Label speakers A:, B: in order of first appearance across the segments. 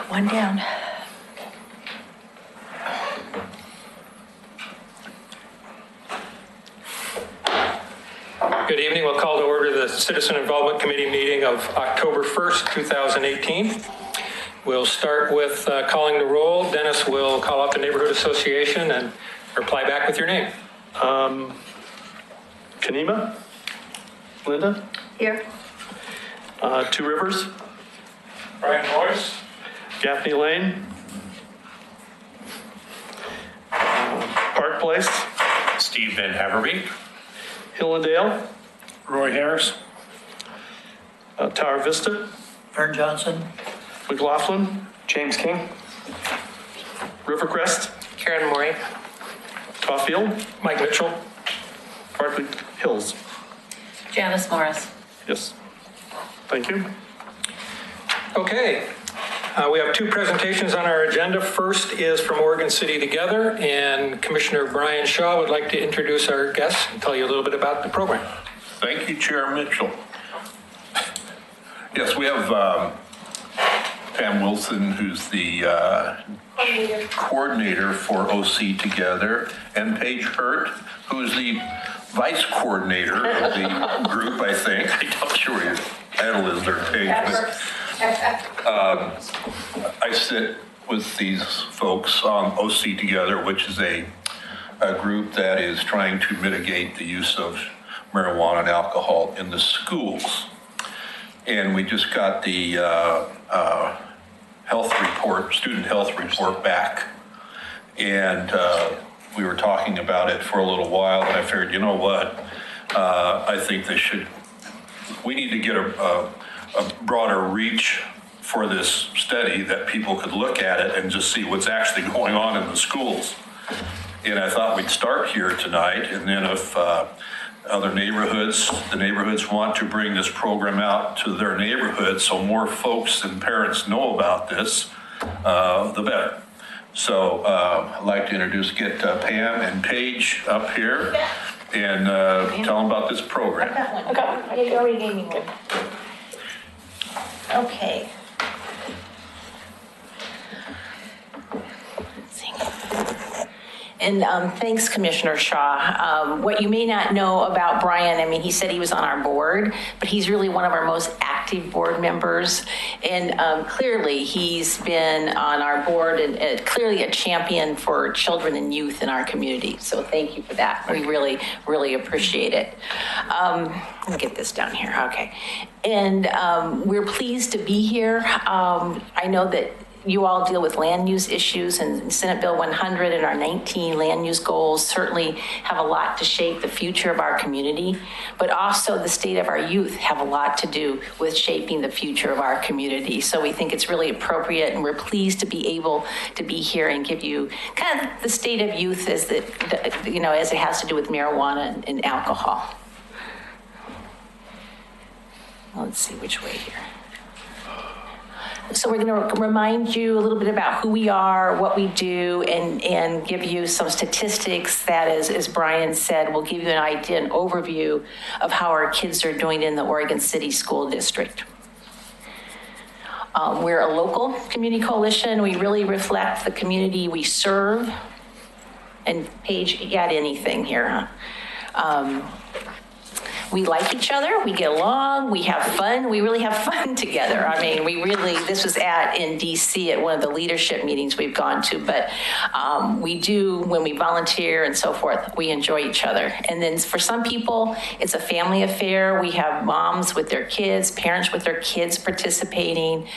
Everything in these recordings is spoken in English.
A: One down.
B: Good evening. We'll call to order the Citizen Involvement Committee meeting of October 1st, 2018. We'll start with calling the roll. Dennis will call out the neighborhood association and reply back with your name.
C: Kanima? Linda?
A: Here.
C: Two Rivers?
B: Brian Royce.
C: Gaffney Lane? Park Place?
D: Steve Van Haverbeek.
C: Hillendale?
D: Roy Harris.
C: Tower Vista?
E: Vern Johnson.
C: McLaughlin?
D: James King.
C: Rivercrest?
A: Karen Morey.
C: Caulfield?
B: Mike Mitchell.
C: Berkeley Hills?
A: Janice Morris.
C: Yes. Thank you.
B: Okay. We have two presentations on our agenda. First is from Oregon City Together, and Commissioner Brian Shaw would like to introduce our guests and tell you a little bit about the program.
D: Thank you, Chair Mitchell. Yes, we have Pam Wilson, who's the coordinator for OC Together, and Paige Hurt, who's the vice coordinator of the group, I think. I'm not sure what your title is there, Paige. I sit with these folks on OC Together, which is a group that is trying to mitigate the use of marijuana and alcohol in the schools. And we just got the student health report back. And we were talking about it for a little while, and I figured, you know what? I think we need to get a broader reach for this study that people could look at it and just see what's actually going on in the schools. And I thought we'd start here tonight, and then if the neighborhoods want to bring this program out to their neighborhood so more folks and parents know about this, the better. So I'd like to get Pam and Paige up here and tell them about this program.
A: I got one. You already gave me one. Okay. Let's see. And thanks, Commissioner Shaw. What you may not know about Brian, I mean, he said he was on our board, but he's really one of our most active board members. And clearly he's been on our board and clearly a champion for children and youth in our community. So thank you for that. We really, really appreciate it. Let me get this down here. Okay. And we're pleased to be here. I know that you all deal with land use issues, and Senate Bill 100 and our 19 land use goals certainly have a lot to shape the future of our community, but also the state of our youth have a lot to do with shaping the future of our community. So we think it's really appropriate, and we're pleased to be able to be here and give you kind of the state of youth as as it has to do with marijuana and alcohol. Let's see which way here. So we're going to remind you a little bit about who we are, what we do, and give you some statistics that, as Brian said, will give you an idea, an overview of how our kids are doing in the Oregon City School District. We're a local community coalition. We really reflect the community we serve. And Paige, you got anything here, huh? We like each other, we get along, we have fun, we really have fun together. I mean, this was in DC at one of the leadership meetings we've gone to, but we do, when we volunteer and so forth, we enjoy each other. And then for some people, it's a family affair. We have moms with their kids, parents with their kids participating.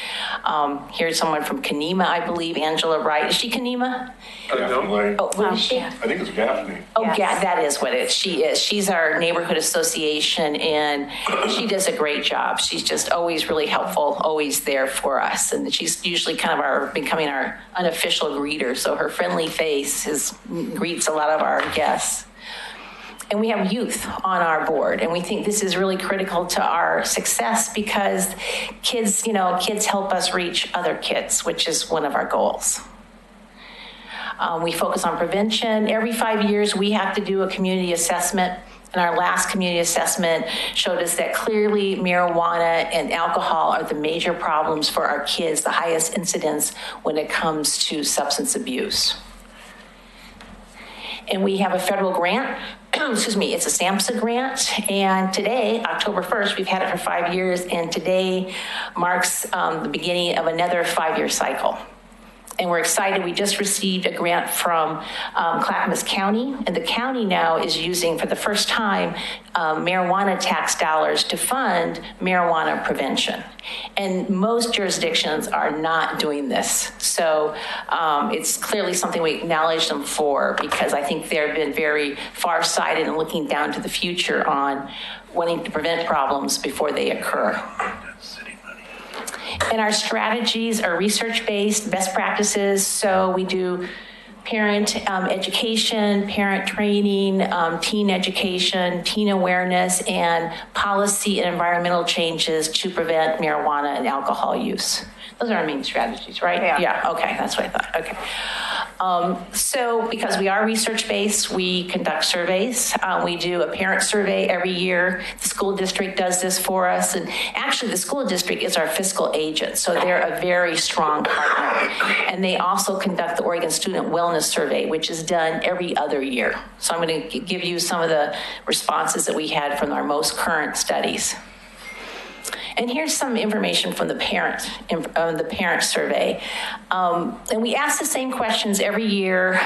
A: Here's someone from Kanima, I believe, Angela Wright. Is she Kanima? Oh, what is she?
D: I think it's Gaffney.
A: Oh, yes. Yeah, that is what she is. She's our neighborhood association, and she does a great job. She's just always really helpful, always there for us. And she's usually kind of becoming our unofficial greeter. So her friendly face greets a lot of our guests. And we have youth on our board, and we think this is really critical to our success because kids help us reach other kids, which is one of our goals. We focus on prevention. Every 5 years, we have to do a community assessment And our last community assessment showed us that clearly marijuana and alcohol are the major problems for our kids, the highest incidence when it comes to substance abuse. And we have a federal grant, excuse me, it's a SAMHSA grant. And today, October 1st, we've had it for 5 years, and today marks the beginning of another 5-year cycle. And we're excited. We just received a grant from Clackamas County, and the county now is using, for the first time, marijuana tax dollars to fund marijuana prevention. And most jurisdictions are not doing this. So it's clearly something we acknowledge them for, because I think they've been very farsighted and looking down to the future on wanting to prevent problems before they occur. And our strategies are research-based, best practices. So we do parent education, parent training, teen education, teen awareness, and policy and environmental changes to prevent marijuana and alcohol use. Those are our main strategies, right? Yeah, okay, that's what I thought, okay. So because we are research-based, we conduct surveys. We do a parent survey every year. The school district does this for us. And actually, the school district is our fiscal agent. So they're a very strong partner. And they also conduct the Oregon Student Wellness Survey, which is done every other year. So I'm going to give you some of the responses that we had from our most current studies. And here's some information from the parent survey. And we ask the same questions every year.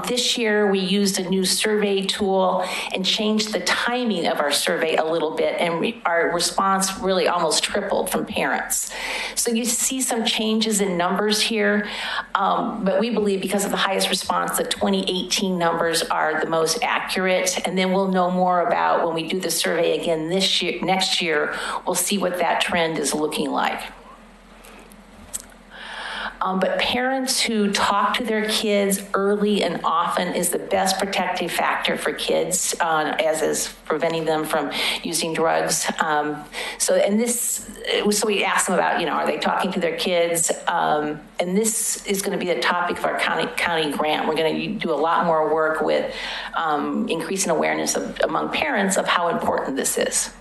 A: This year, we used a new survey tool and changed the timing of our survey a little bit, and our response really almost tripled from parents. So you see some changes in numbers here, but we believe because of the highest response, the 2018 numbers are the most accurate. And then we'll know more about when we do the survey again this year, next year, we'll see what that trend is looking like. But parents who talk to their kids early and often is the best protective factor for kids, as is preventing them from using drugs. So we asked them about, are they talking to their kids? And this is going to be a topic of our county grant. We're going to do a lot more work with increasing awareness among parents of how important this is.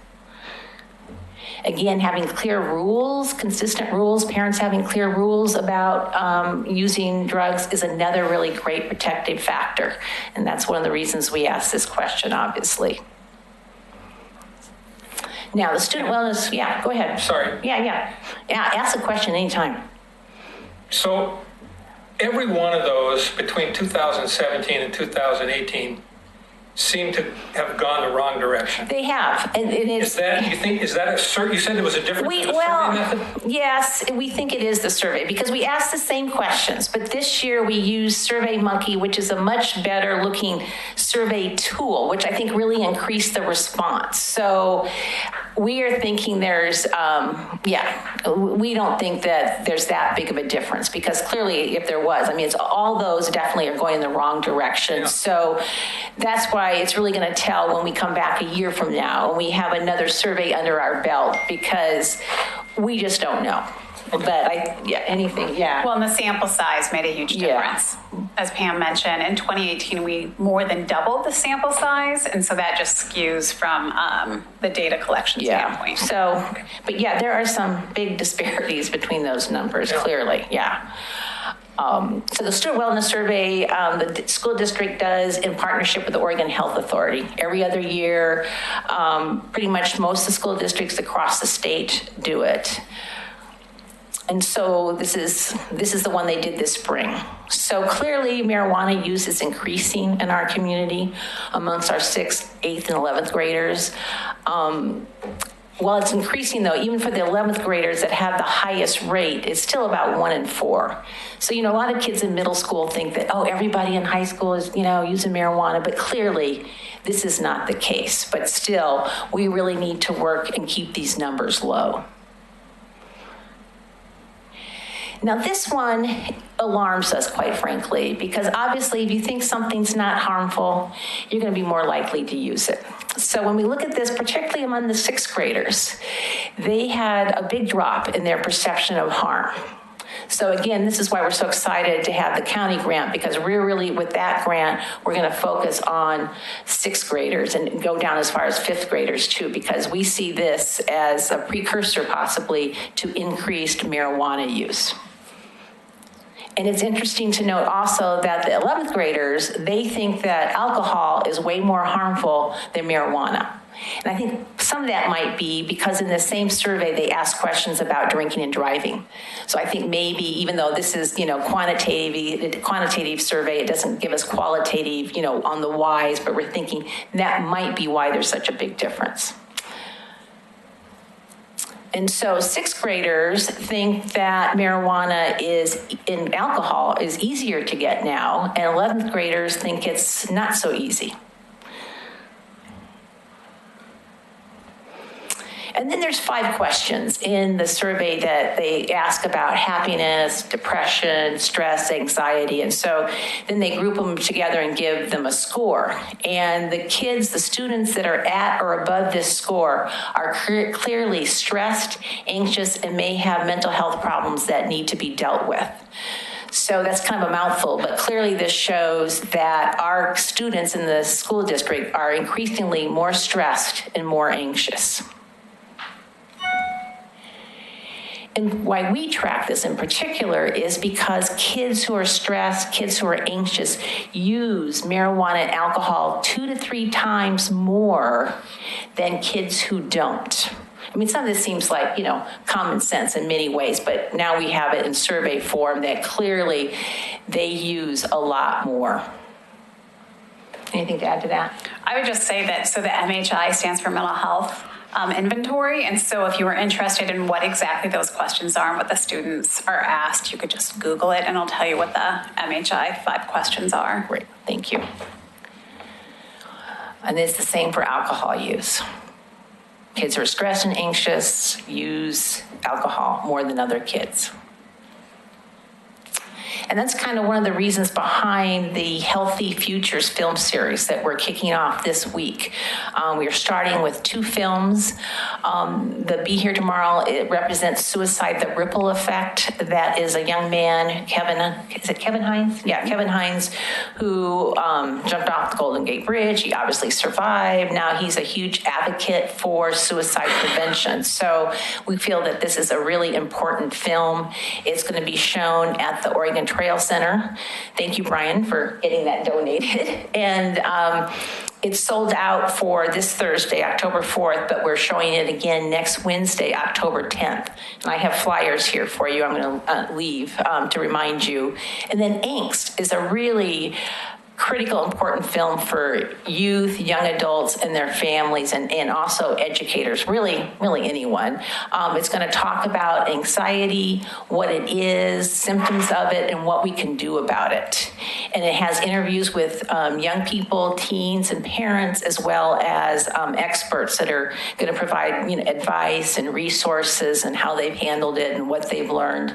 A: Again, having clear rules, consistent rules, parents having clear rules about using drugs is another really great protective factor. And that's one of the reasons we asked this question, obviously. Now, the student wellness, yeah, go ahead.
B: Sorry.
A: Yeah, ask a question anytime.
B: So every one of those between 2017 and 2018 seem to have gone the wrong direction.
A: They have, and
B: Is that a certain? You said there was a difference in the survey method?
A: Yes, we think it is the survey because we asked the same questions, but this year we used SurveyMonkey, which is a much better looking survey tool, which I think really increased the response. So we are thinking there's, we don't think that there's that big of a difference because clearly if there was, it's all those definitely are going in the wrong direction. Yeah. So that's why it's really going to tell when we come back a year from now and we have another survey under our belt because we just don't know. Okay. But anything. Well,
E: and the sample size made a huge difference. Yeah. As Pam mentioned, in 2018, we more than doubled the sample size. And so that just skews from the data collection standpoint.
A: So, but there are some big disparities between those numbers, clearly. Yeah. So the Student Wellness Survey, the school district does in partnership with the Oregon Health Authority. Every other year, pretty much most of the school districts across the state do it. And so this is the one they did this spring. So clearly marijuana use is increasing in our community amongst our 6th, 8th, and 11th graders. While it's increasing, though, even for the 11th graders that have the highest rate, it's still about 1 in 4. So, a lot of kids in middle school think that, everybody in high school is, using marijuana, but clearly this is not the case. But still, we really need to work and keep these numbers low. Now, this one alarms us, quite frankly, because obviously if you think something's not harmful, you're going to be more likely to use it. So when we look at this, particularly among the 6th graders, they had a big drop in their perception of harm. So again, this is why we're so excited to have the county grant, because we're really, with that grant, we're going to focus on sixth graders and go down as far as fifth graders too, because we see this as a precursor possibly to increased marijuana use. And it's interesting to note also that the 11th graders, they think that alcohol is way more harmful than marijuana. And I think some of that might be because in the same survey, they asked questions about drinking and driving. So I think maybe, even though this is, quantitative survey, it doesn't give us qualitative, on the whys, but we're thinking that might be why there's such a big difference. And so sixth graders think that marijuana in alcohol is easier to get now, and 11th graders think it's not so easy. And then there's 5 questions in the survey that they ask about happiness, depression, stress, anxiety. And so then they group them together and give them a score. And the students that are at or above this score are clearly stressed, anxious, and may have mental health problems that need to be dealt with. So that's kind of a mouthful, but clearly this shows that our students in the school district are increasingly more stressed and more anxious. And why we track this in particular is because kids who are stressed, kids who are anxious, use marijuana and alcohol 2 to 3 times more than kids who don't. I mean, some of this seems like, common sense in many ways, but now we have it in survey form that clearly they use a lot more. Anything to add to that?
E: I would just say that, so the MHI stands for mental health inventory. And so if you were interested in what exactly those questions are and what the students are asked, you could just Google it and it'll tell you what the MHI 5 questions are.
A: Great, thank you. And it's the same for alcohol use. Kids who are stressed and anxious use alcohol more than other kids. And that's kind of one of the reasons behind the Healthy Futures film series that we're kicking off this week. We are starting with 2 films. The Be Here Tomorrow, it represents suicide, the ripple effect. That is a young man, Kevin Hines? Yeah, Kevin Hines, who jumped off the Golden Gate Bridge. He obviously survived. Now he's a huge advocate for suicide prevention. So we feel that this is a really important film. It's going to be shown at the Oregon Trail Center. Thank you, Brian, for getting that donated. And it's sold out for this Thursday, October 4th, but we're showing it again next Wednesday, October 10th. And I have flyers here for you. I'm going to leave to remind you. And then Angst is a really critical, important film for youth, young adults, and their families, and also educators, really anyone. It's going to talk about anxiety, what it is, symptoms of it, and what we can do about it. And it has interviews with young people, teens, and parents, as well as experts that are going to provide advice and resources and how they've handled it and what they've learned.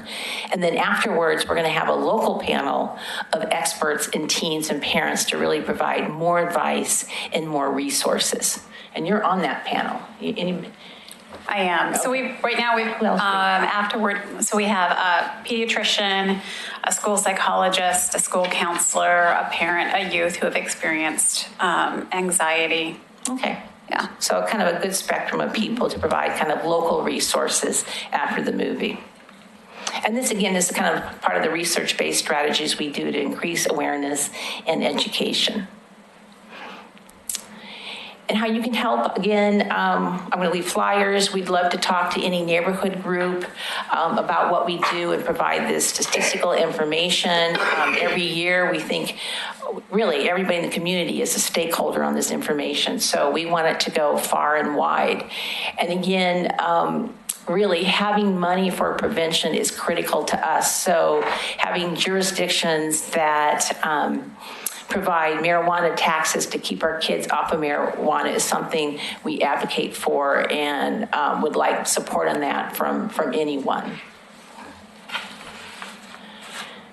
A: And then afterwards, we're going to have a local panel of experts and teens and parents to really provide more advice and more resources. And you're on that panel.
E: I am. So right now afterward, so we have a pediatrician, a school psychologist, a school counselor, a parent, a youth who have experienced anxiety.
A: Okay.
E: Yeah.
A: So kind of a good spectrum of people to provide kind of local resources after the movie. And this, again, is kind of part of the research-based strategies we do to increase awareness and education. And how you can help, again, I'm going to leave flyers. We'd love to talk to any neighborhood group about what we do and provide this statistical information. Every year, we think really everybody in the community is a stakeholder on this information. So we want it to go far and wide. And again, really having money for prevention is critical to us. So having jurisdictions that provide marijuana taxes to keep our kids off of marijuana is something we advocate for and would like support on that from anyone.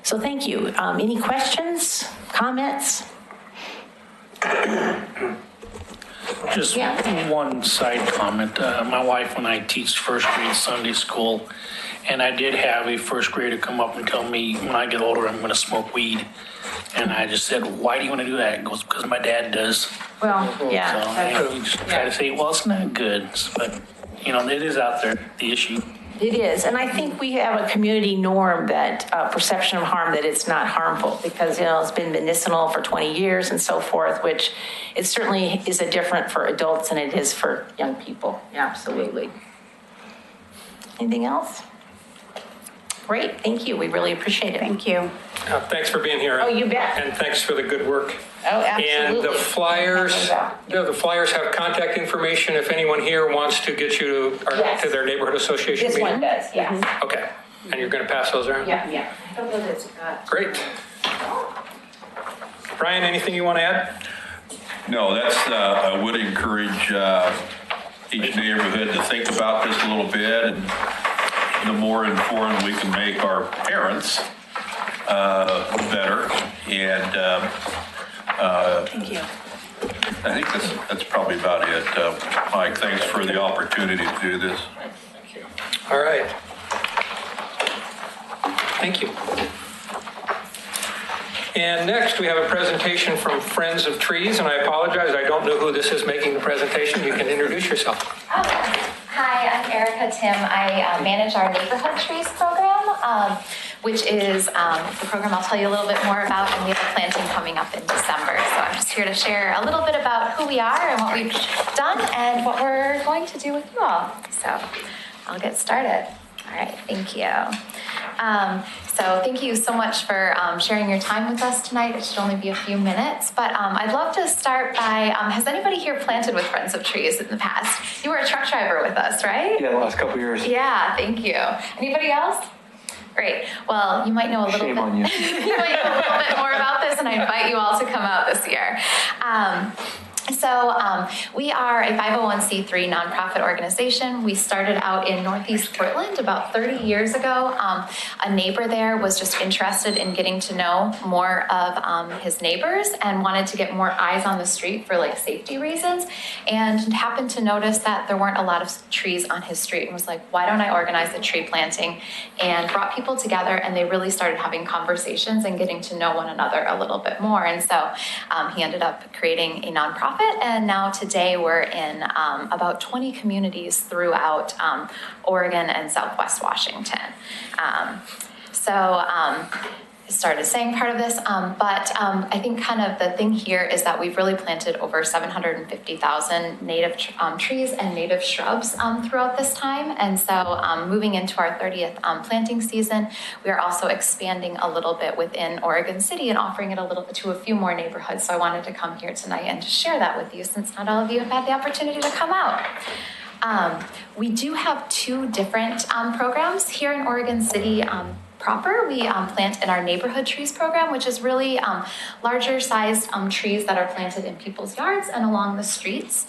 A: So thank you. Any questions, comments?
F: Just one side comment. My wife and I teach first grade Sunday school, And I did have a first grader come up and tell me, when I get older, I'm going to smoke weed. And I just said, why do you want to do that? He goes, because my dad does.
A: Well,
F: So,
A: yeah.
F: we just try to say, well, it's not good. But, it is out there, the issue.
A: It is, and I think we have a community norm that perception of harm, that it's not harmful because, it's been medicinal for 20 years and so forth, which it certainly is a different for adults than it is for young people. Yeah, absolutely. Anything else? Great, thank you. We really appreciate it.
E: Thank you.
B: Thanks for being here.
A: Oh, you bet.
B: And thanks for the good work.
A: Oh, absolutely.
B: And the flyers, the flyers have contact information if anyone here wants to get you
A: Yes.
B: to their neighborhood association
A: This
B: meeting.
A: one does, yes.
B: Okay, and you're going to pass those around?
A: Yeah. I don't know that it's
B: Great. Brian, anything you want to add?
D: No, I would encourage each neighborhood to think about this a little bit, and the more informed we can make our parents, better. And
E: Thank you.
D: I think that's probably about it. Mike, thanks for the opportunity to do this.
B: All right. Thank you. And next, we have a presentation from Friends of Trees, and I apologize, I don't know who this is making the presentation. You can introduce yourself.
G: Hi, I'm Erica Tim. I manage our Neighborhood Trees program, which is the program I'll tell you a little bit more about, and we have a planting coming up in December. So I'm just here to share a little bit about who we are and what we've done and what we're going to do with you all. So I'll get started. All right, thank you. So thank you so much for sharing your time with us tonight. It should only be a few minutes, but I'd love to start by, has anybody here planted with Friends of Trees in the past? You were a truck driver with us, right?
H: Yeah, the last couple of years.
G: Yeah, thank you. Anybody else? Great. Well, you might know a little
H: Shame
G: bit.
H: on you.
G: You might know a little bit more about this, and I invite you all to come out this year. We are a 501c3 nonprofit organization. We started out in Northeast Portland about 30 years ago. A neighbor there was just interested in getting to know more of his neighbors and wanted to get more eyes on the street for safety reasons, and happened to notice that there weren't a lot of trees on his street, and was like, why don't I organize a tree planting? And brought people together, and they really started having conversations and getting to know one another a little bit more. And so he ended up creating a nonprofit, and now today we're in about 20 communities throughout Oregon and Southwest Washington. I started saying part of this, but I think kind of the thing here is that we've really planted over 750,000 native trees and native shrubs throughout this time. And so moving into our 30th planting season, we are also expanding a little bit within Oregon City and offering it a little bit to a few more neighborhoods. So I wanted to come here tonight and to share that with you, since not all of you have had the opportunity to come out. We do have two different programs here in Oregon City proper. We plant in our Neighborhood Trees program, which is really larger sized trees that are planted in people's yards and along the streets.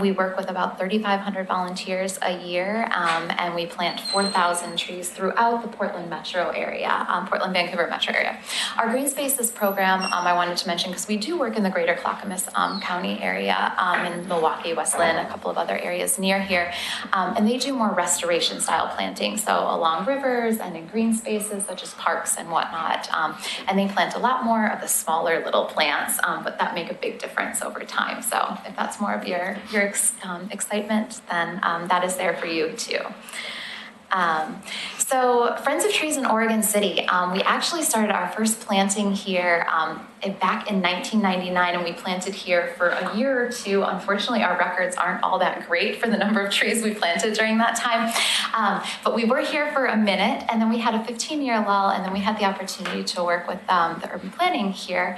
G: We work with about 3,500 volunteers a year, and we plant 4,000 trees throughout the Portland metro area, Portland-Vancouver metro area. Our Green Spaces program, I wanted to mention, because we do work in the greater Clackamas County area, in Milwaukee, West Lynn, a couple of other areas near here, and they do more restoration style planting, so along rivers and in green spaces such as parks and whatnot, and they plant a lot more of the smaller little plants, but that make a big difference over time. So if that's more of your excitement, then that is there for you too. So Friends of Trees in Oregon City, we actually started our first planting here back in 1999, and we planted here for a year or two. Unfortunately, our records aren't all that great for the number of trees we planted during that time, but we were here for a minute, and then we had a 15-year lull, and then we had the opportunity to work with the urban planning here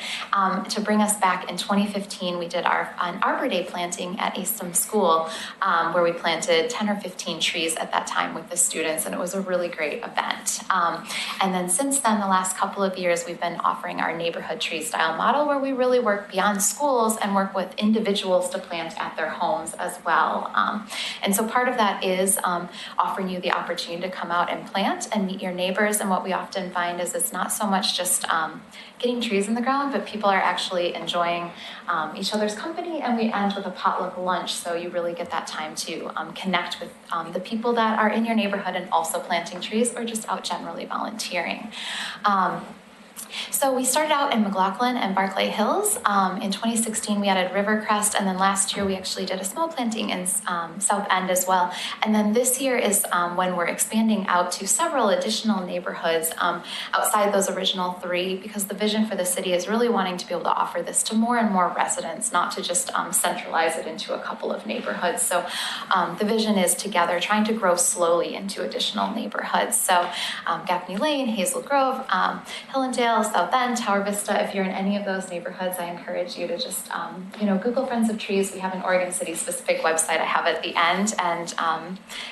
G: to bring us back. In 2015, we did an Arbor Day planting at Eastham School, where we planted 10 or 15 trees at that time with the students, and it was a really great event. And then since then, the last couple of years, we've been offering our Neighborhood Trees style model, where we really work beyond schools and work with individuals to plant at their homes as well. And so part of that is offering you the opportunity to come out and plant and meet your neighbors. And what we often find is it's not so much just getting trees in the ground, but people are actually enjoying each other's company, and we end with a potluck lunch, so you really get that time to connect with the people that are in your neighborhood neighborhood and also planting trees or just out generally volunteering. So we started out in McLaughlin and Barclay Hills. In 2016, we added Rivercrest, and then last year we actually did a small planting in South End as well. And then this year is when we're expanding out to several additional neighborhoods outside those original 3, because the vision for the city is really wanting to be able to offer this to more and more residents, not to just centralize it into a couple of neighborhoods. So the vision is together trying to grow slowly into additional neighborhoods. So Gaffney Lane, Hazel Grove, Hillendale, South End, Tower Vista. If you're in any of those neighborhoods, I encourage you to just, Google Friends of Trees. We have an Oregon City specific website I have at the end, and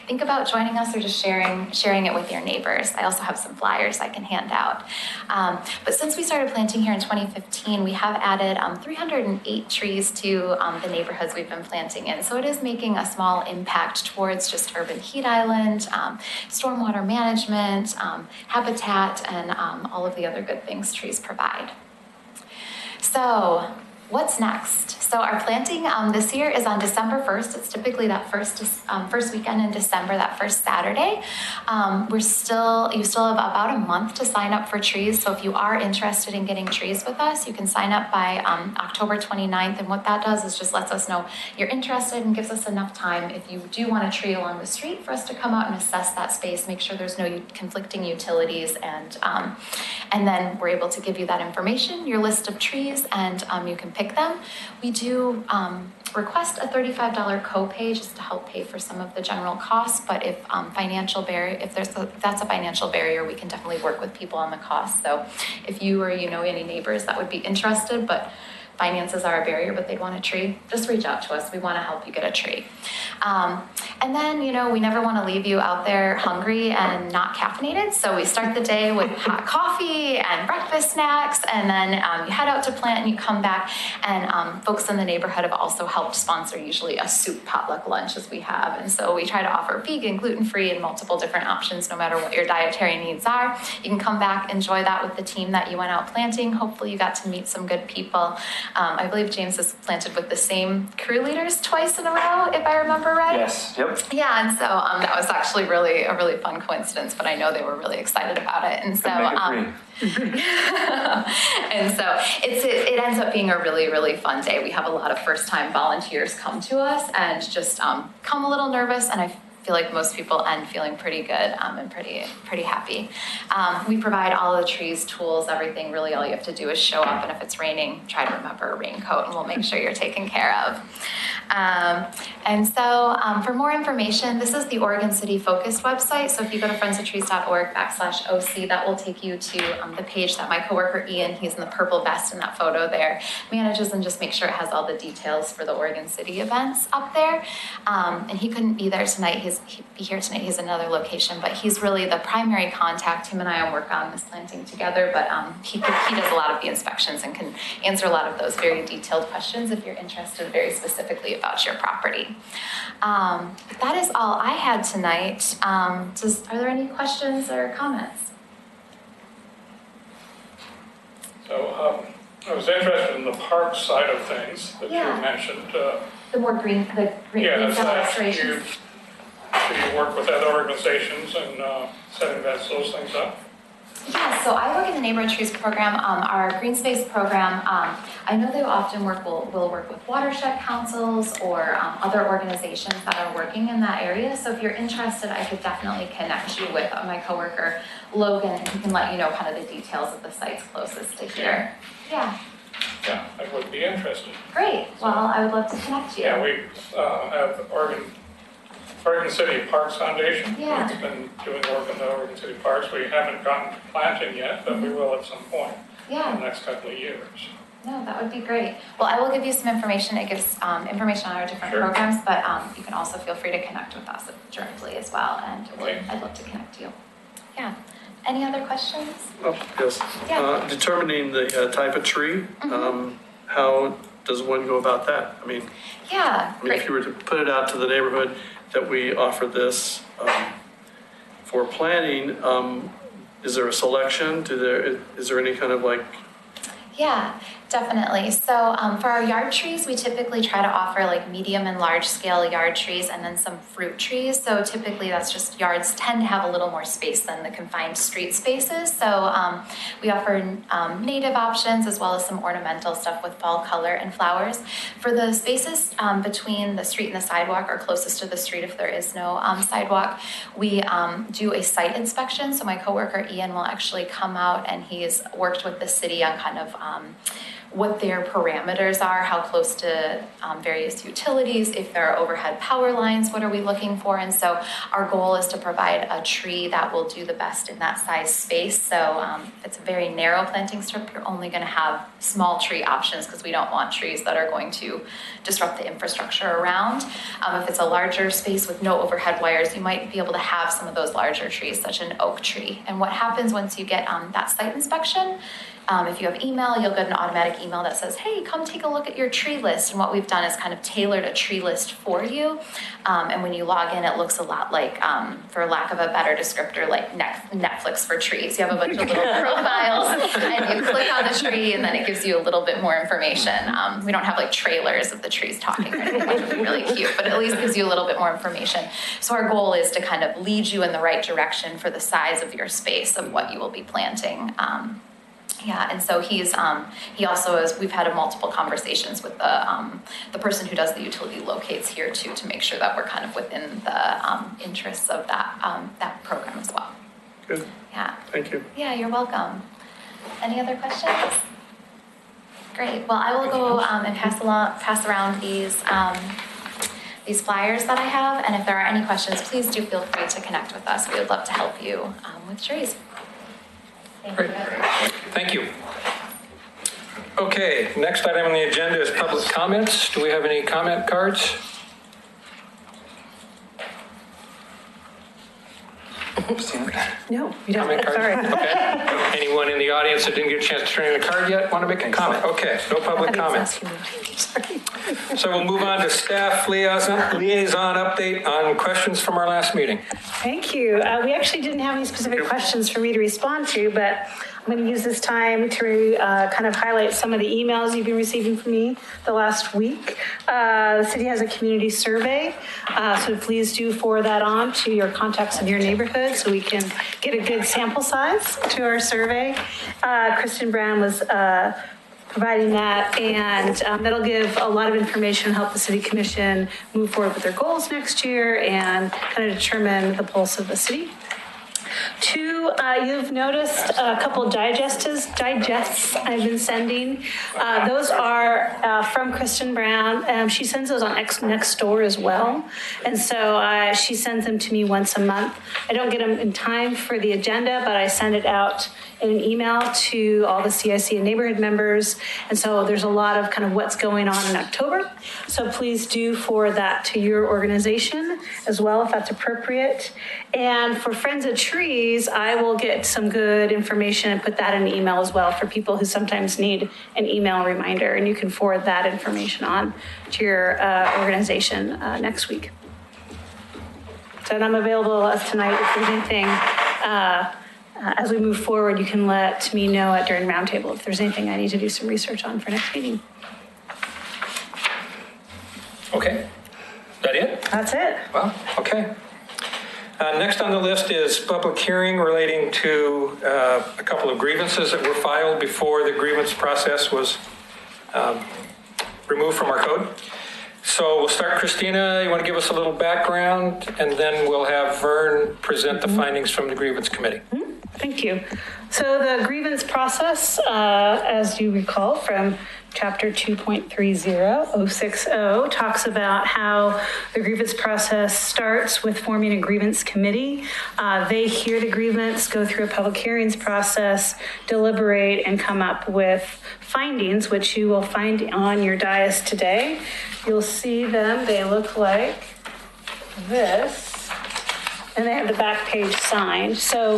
G: think about joining us or just sharing it with your neighbors. I also have some flyers I can hand out. But since we started planting here in 2015, we have added 308 trees to the neighborhoods we've been planting in. So it is making a small impact towards just urban heat island, stormwater management, habitat, and all of the other good things trees provide. So what's next? So our planting this year is on December 1st. It's typically that first weekend in December, that first Saturday. You still have about a month to sign up for trees. So if you are interested in getting trees with us, you can sign up by October 29th. And what that does is just lets us know you're interested and gives us enough time, if you do want a tree along the street, for us to come out and assess that space, make sure there's no conflicting utilities, and then we're able to give you that information, your list of trees, and you can pick them. We do request a $35 copay just to help pay for some of the general costs, but if that's a financial barrier, we can definitely work with people on the cost. So if you or any neighbors that would be interested, but finances are a barrier, but they'd want a tree, just reach out to us. We want to help you get a tree. And then, we never want to leave you out there hungry and not caffeinated. So we start the day with hot coffee and breakfast snacks, and then you head out to plant and you come back. And folks in the neighborhood have also helped sponsor usually a soup potluck lunch, as we have. And so we try to offer vegan, gluten-free, and multiple different options, no matter what your dietary needs are. You can come back, enjoy that with the team that you went out planting. Hopefully you got to meet some good people. I believe James has planted with the same crew leaders twice in a row, if I remember right.
H: Yes, yep.
G: Yeah, and so that was actually a really fun coincidence, but I know they were really excited about it. And so, and so it ends up being a really fun day. We have a lot of first-time volunteers come to us and just come a little nervous, and I feel like most people end feeling pretty good and pretty happy. We provide all of the trees, tools, everything. Really, all you have to do is show up, and if it's raining, try to remember a raincoat, and we'll make sure you're taken care of. And so for more information, this is the Oregon City Focused website. So if you go to friendsofTrees.org/OC, that will take you to the page that my coworker Ian, he's in the purple vest in that photo there, manages, and just make sure it has all the details for the Oregon City events up there. And he couldn't be there tonight. He'd be here tonight. He's in another location, but he's really the primary contact. Him and I work on this planting together, but he does a lot of the inspections and can answer a lot of those very detailed questions if you're interested very specifically about your property. That is all I had tonight. Are there any questions or comments?
I: So I was interested in the park side of things that you mentioned.
G: The more green illustrations.
I: Do you work with other organizations and setting those things up?
G: Yeah, so I work in the Neighborhood Trees program, our Green Space program. I know they often will work with watershed councils or other organizations that are working in that area. So if you're interested, I could definitely connect you with my coworker, Logan, and he can let you know kind of the details of the sites closest to here. Yeah.
I: Yeah, I would be interested.
G: Great. Well, I would love to connect you.
I: Yeah, we have Oregon City Parks Foundation.
G: Yeah.
I: We've been doing work in the Oregon City Parks. We haven't gotten to planting yet, but we will at some point in the next couple of years.
G: No, that would be great. Well, I will give you some information. It gives information on our different programs, but you can also feel free to connect with us directly as well, and I'd love to connect you. Yeah. Any other questions?
C: Oh, yes.
G: Yeah.
C: Determining the type of tree, how does one go about that? I mean, if you were to put it out to the neighborhood that we offer this for planting, is there a selection? Is there any kind of like?
G: Yeah, Definitely. So for our yard trees, we typically try to offer like medium and large scale yard trees and then some fruit trees. So typically that's just yards tend to have a little more space than the confined street spaces. So we offer native options as well as some ornamental stuff with fall color and flowers. For the spaces between the street and the sidewalk or closest to the street if there is no sidewalk, we do a site inspection. So my coworker Ian will actually come out and he's worked with the city on kind of what their parameters are, how close to various utilities, if there are overhead power lines, what are we looking for? And so our goal is to provide a tree that will do the best in that size space. So if it's a very narrow planting strip, you're only going to have small tree options because we don't want trees that are going to disrupt the infrastructure around. If it's a larger space with no overhead wires, you might be able to have some of those larger trees, such an oak tree. And what happens once you get that site inspection, if you have email, you'll get an automatic email that says, hey, come take a look at your tree list. And what we've done is kind of tailored a tree list for you. And when you log in, it looks a lot like, for lack of a better descriptor, like Netflix for trees. You have a bunch of little profiles and you click on the tree and then it gives you a little bit more information. We don't have like trailers of the trees talking or anything, which would be really cute, but at least gives you a little bit more information. So our goal is to kind of lead you in the right direction for the size of your space of what you will be planting. Yeah, and so he also is, we've had multiple conversations with the person who does the utility locates here too, to make sure that we're kind of within the interests of that program as well.
C: Good.
G: Yeah.
C: Thank you.
G: Yeah, you're welcome. Any other questions? Great. Well, I will go and pass around these flyers that I have, and if there are any questions, please do feel free to connect with us. We would love to help you with trees.
B: Great. Thank you. Okay, next item on the agenda is public comments. Do we have any comment cards?
H: No, we don't.
B: Comment cards?
H: Sorry.
B: Okay. Anyone in the audience that didn't get a chance to turn in a card yet want to make a comment? Okay, no public comments. So we'll move on to staff liaison update on questions from our last meeting.
H: Thank you. We actually didn't have any specific questions for me to respond to, but I'm going to use this time to kind of highlight some of the emails you've been receiving from me the last week. The city has a community survey, so please do forward that on to your contacts in your neighborhood so we can get a good sample size to our survey. Kristen Brown was providing that, and that'll give a lot of information, help the city commission move forward with their goals next year and kind of determine the pulse of the city. Two, you've noticed a couple digests I've been sending. Those are from Kristen Brown. She sends those on Nextdoor as well. And so she sends them to me once a month. I don't get them in time for the agenda, but I send it out in an email to all the CIC and neighborhood members. And so there's a lot of kind of what's going on in October. So please do forward that to your organization as well, if that's appropriate. And for Friends of Trees, I will get some good information and put that in an email as well for people who sometimes need an email reminder. And you can forward that information on to your organization next week. So I'm available as tonight if there's anything. As we move forward, you can let me know during roundtable if there's anything I need to do some research on for next meeting.
B: Okay, is that it?
H: That's it.
B: Well, okay. Next on the list is public hearing relating to a couple of grievances that were filed before the grievance process was removed from our code. So we'll start, Christina, you want to give us a little background, and then we'll have Vern present the findings from the grievance committee.
H: Thank you. So the grievance process, as you recall from Chapter 2.30, 060, talks about how the grievance process starts with forming a grievance committee. They hear the grievance, go through a public hearings process, deliberate, and come up with findings, which you will find on your dais today. You'll see them. They look like this. And they have the back page signed. So,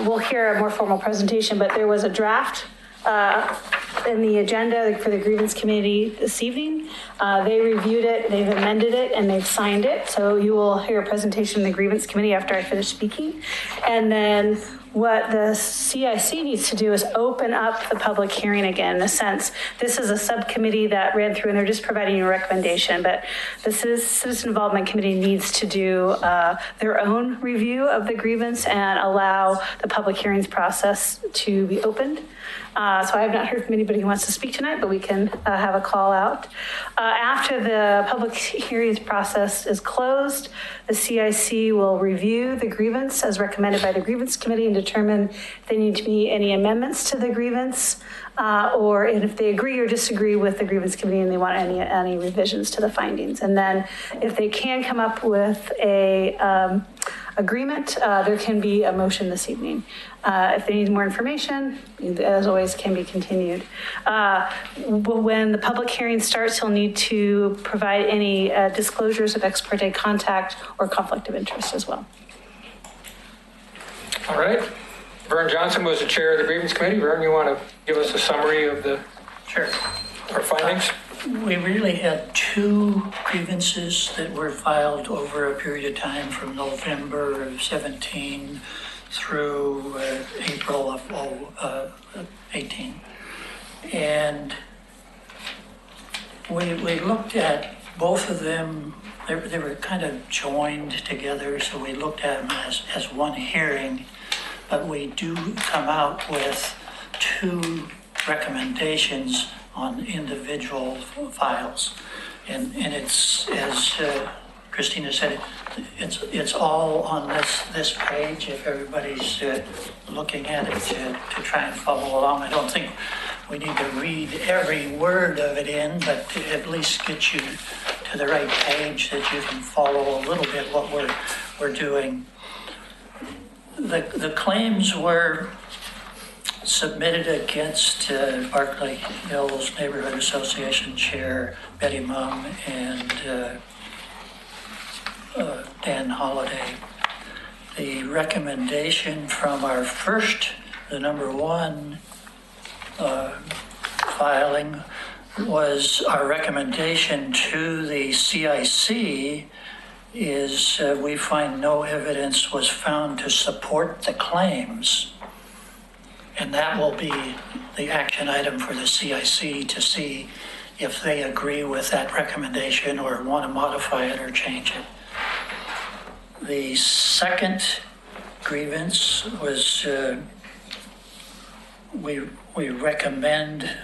H: we'll hear a more formal presentation, but there was a draft in the agenda for the grievance committee this evening. They reviewed it, they've amended it, and they've signed it. So you will hear a presentation in the grievance committee after I finish speaking. And then what the CIC needs to do is open up the public hearing again. In a sense, this is a subcommittee that ran through and they're just providing a recommendation, but the Citizen Involvement Committee needs to do their own review of the grievance and allow the public hearings process to be opened. So I have not heard from anybody who wants to speak tonight, but we can have a call out. After the public hearings process is closed, the CIC will review the grievance as recommended by the grievance committee and determine if there need to be any amendments to the grievance or if they agree or disagree with the grievance committee and they want any revisions to the findings. And then if they can come up with a agreement, there can be a motion this evening. If they need more information, as always, can be continued. When the public hearing starts, he'll need to provide any disclosures of ex parte contact or conflict of interest as well.
B: All right. Vern Johnson was the chair of the grievance committee. Vern, you want to give us a summary of our findings?
J: We really had 2 grievances that were filed over a period of time from November of 17 through April of 18. And we looked at both of them. They were kind of joined together, so we looked at them as one hearing, but we do come out with 2 recommendations on individual files. And it's, as Christina said, it's all on this page if everybody's looking at it to try and follow along. I don't think we need to read every word of it in, but to at least get you to the right page that you can follow a little bit what we're doing. The claims were submitted against Berkeley Hills Neighborhood Association Chair Betty Mum and Dan Holliday. The recommendation from our first, the number 1 filing, was our recommendation to the CIC is we find no evidence was found to support the claims. And that will be the action item for the CIC to see if they agree with that recommendation or want to modify it or change it. The second grievance was we recommend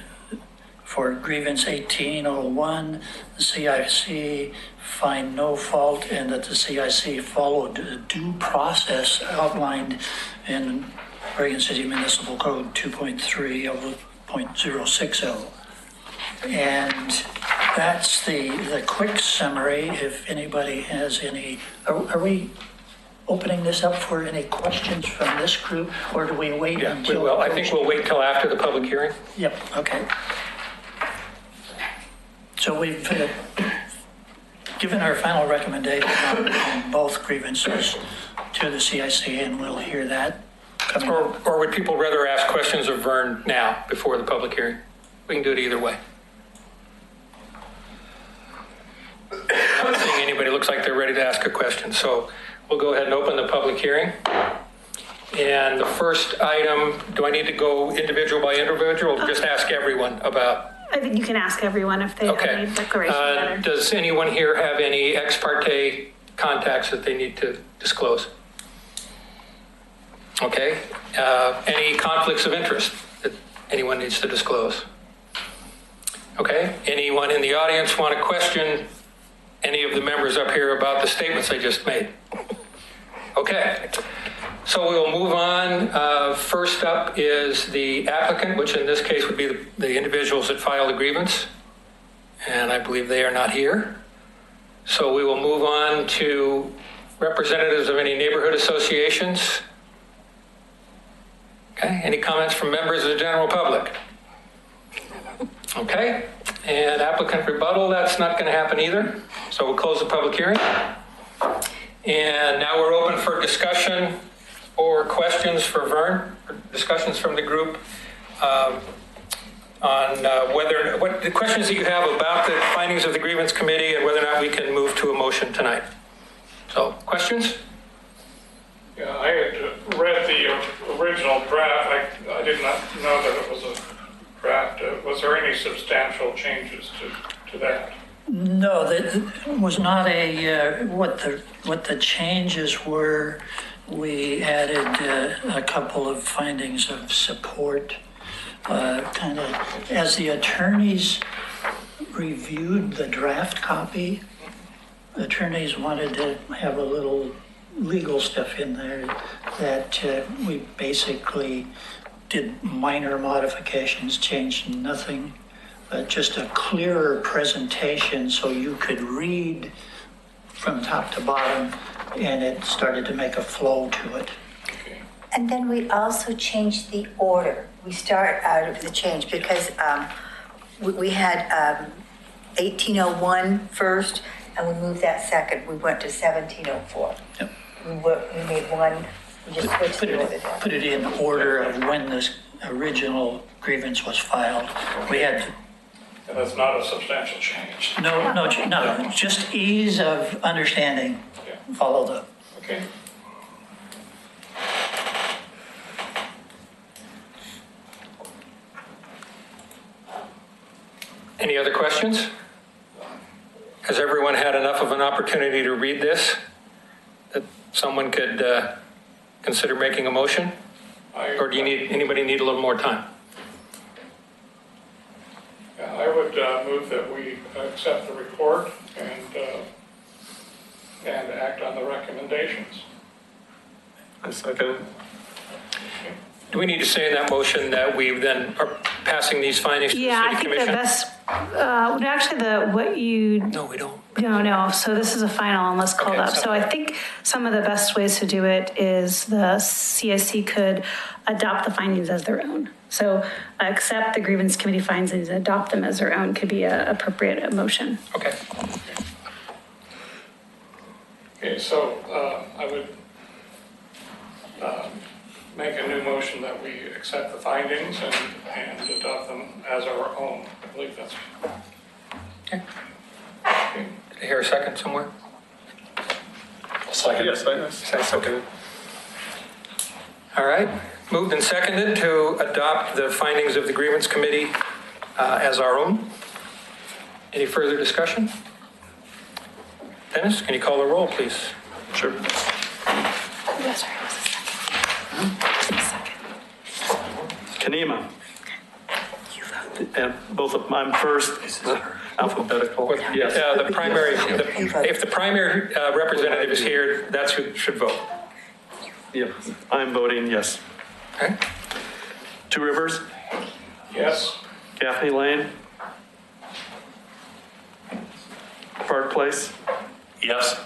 J: for grievance 1801, the CIC find no fault and that the CIC followed the due process outlined in Oregon City Municipal Code 2.3.060. And that's the quick summary. If anybody has any, are we opening this up for any questions from this group, or do we wait until?
B: Well, I think we'll wait till after the public hearing.
J: Yep, okay. So we've given our final recommendation on both grievances to the CIC, and we'll hear that.
B: Or would people rather ask questions of Vern now before the public hearing? We can do it either way. I'm not seeing anybody. Looks like they're ready to ask a question. So we'll go ahead and open the public hearing. And the first item, do I need to go individual by individual or just ask everyone about?
H: I think you can ask everyone if they have any declaration.
B: Does anyone here have any ex parte contacts that they need to disclose? Okay. Any conflicts of interest that anyone needs to disclose? Okay. Anyone in the audience want to question any of the members up here about the statements I just made? Okay. So we'll move on. First up is the applicant, which in this case would be the individuals that filed the grievance. And I believe they are not here. So we will move on to representatives of any neighborhood associations. Okay, any comments from members of the general public? Okay, and applicant rebuttal, that's not going to happen either. So we'll close the public hearing. And now we're open for discussion or questions for Vern, discussions from the group on what the questions that you have about the findings of the grievance committee and whether or not we can move to a motion tonight. So, questions?
I: Yeah, I had read the original draft, I did not know that it was a draft. Was there any substantial changes to that?
J: No, that was not what the changes were. We added a couple of findings of support, kind of as the attorneys reviewed the draft copy. Attorneys wanted to have a little legal stuff in there that we basically did minor modifications, changed nothing, just a clearer presentation so you could read from top to bottom, and it started to make a flow to it.
K: And then we also changed the order. We start out of the change because we had 1801 first, and we moved that second. We went to 1704.
J: Yep.
K: We made one, we just switched the order.
J: Put it in order of when this original grievance was filed. We had to.
I: And that's not a substantial change.
J: No, just ease of understanding followed up.
I: Okay.
B: Any other questions? Has everyone had enough of an opportunity to read this that someone could consider making a motion? Or do anybody need a little more time?
I: I would move that we accept the report and act on the recommendations.
C: I second.
B: Do we need to say in that motion that we then are passing these findings to the
H: Yeah,
B: city
H: I think
B: commission?
H: the best,
B: No, we don't.
H: No, so this is a final unless called
B: Okay,
H: up. So I think some of the best ways to do it is the CIC could adopt the findings as their own. So accept the grievance committee findings and adopt them as their own could be an appropriate motion.
B: Okay.
I: Okay, so I would make a new motion that we accept the findings and adopt them as our own. I believe that's.
B: Okay. Did I hear a second somewhere?
C: Second. Yes, I second it.
B: All right. Moved and seconded to adopt the findings of the grievance committee as our own. Any further discussion? Dennis, can you call the roll, please?
C: Sure. Kanema. And both of mine first, alphabetical. Yes.
B: The primary, if the primary representative is here, that's who should vote.
C: Yep, I'm voting yes.
B: Okay.
C: Two Rivers,
I: Yes.
C: Gaffney Lane, Park Place,
F: Yes.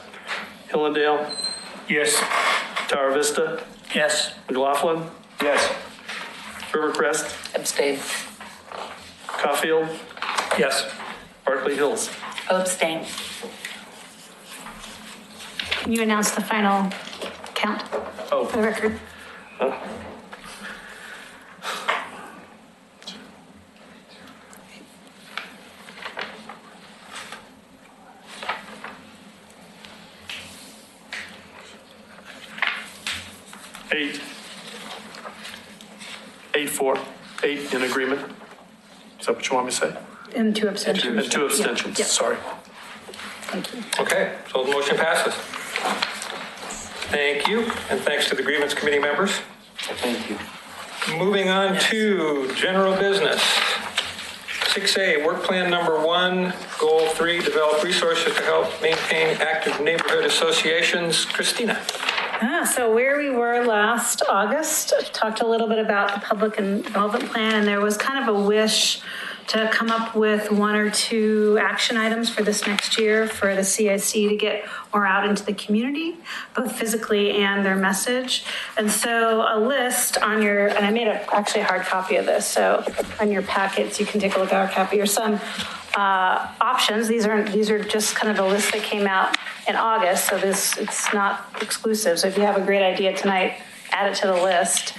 C: Hillendale,
F: Yes.
C: Tower Vista,
J: Yes.
C: McLaughlin,
F: Yes.
C: Rivercrest,
A: Abstain.
C: Caulfield,
B: Yes.
C: Berkeley Hills.
A: Abstain.
H: Can you announce the final count
C: Oh,
H: for the record?
C: 8 in agreement. Is that what you want me to say?
H: And two abstentions.
C: And two abstentions,
H: Yeah.
C: sorry.
H: Thank you.
B: Okay, so the motion passes. Thank you, and thanks to the grievance committee members.
F: Thank you.
B: Moving on to general business. 6A, work plan number 1, goal 3, develop resources to help maintain active neighborhood associations. Christina.
H: So where we were last August, talked a little bit about the public involvement plan, and there was kind of a wish to come up with 1 or 2 action items for this next year for the CIC to get more out into the community, both physically and their message. And so a list on your, and I made actually a hard copy of this, so on your packets, you can take a look at our copy. Or some options. These are just kind of the list that came out in August, so it's not exclusive. So if you have a great idea tonight, add it to the list.